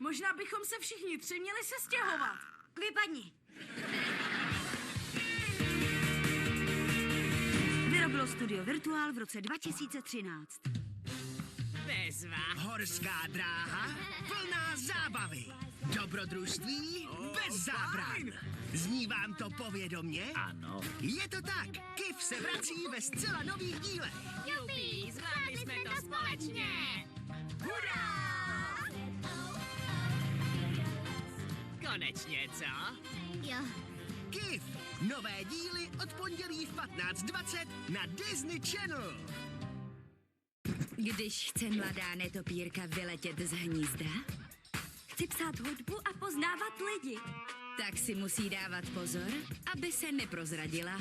Možná bychom se všichni tři měli sestěhovat. Vypadni. Vyrobilo Studio Virtuál v roce 2013. Bezva. Horská dráha plná zábavy. Dobrodružství bez zábran. Zní vám to povědomně? Ano. Je to tak. KIF se vrací ve zcela nových dílech. Jupi, zvládli jsme to společně. Hurá! Konečně, co? Jo. KIF. Nové díly od pondělí v 15:20 na Disney Channel. Když chce mladá netopírka vyletět z hnízda, chci psát hudbu a poznávat lidi, tak si musí dávat pozor, aby se neprozradila.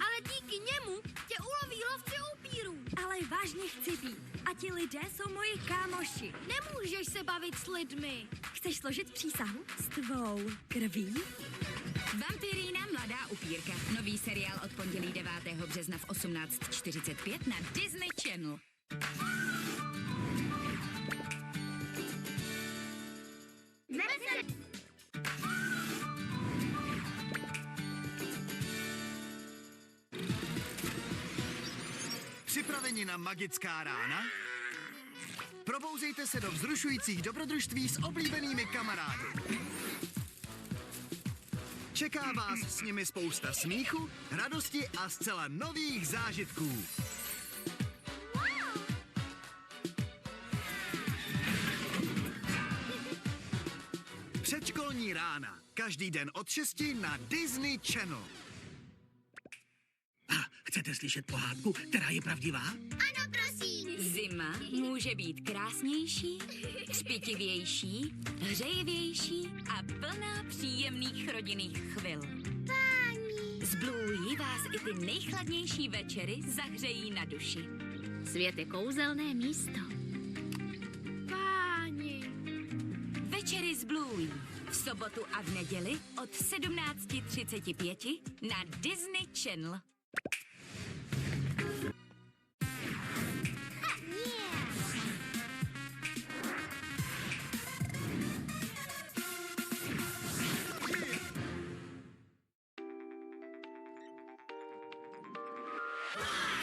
Ale díky němu tě uloví lovci upírů. Ale vážně chci být. A ti lidé jsou moji kámoši. Nemůžeš se bavit s lidmi. Chceš složit přísahu s tvou krví? Vampirína mladá upírka. Nový seriál od pondělí 9. března v 18:45 na Disney Channel. Připraveni na magická rána? Probouzejte se do vzrušujících dobrodružství s oblíbenými kamarády. Čeká vás s nimi spousta smíchu, radosti a zcela nových zážitků. Předškolní rána. Každý den od 6 na Disney Channel. Chcete slyšet pohádku, která je pravdivá? Ano, prosím. Zima může být krásnější, třpitivější, hřejivější a plná příjemných rodinných chvil. S Bluey vás i ty nejchladnější večery zahřejí na duši. Svět je kouzelné místo. Páni. Večery s Bluey. V sobotu a v neděli od 17:35 na Disney Channel.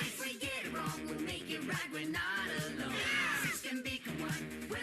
If we get it wrong, we'll make it right. We're not alone. Six can become one.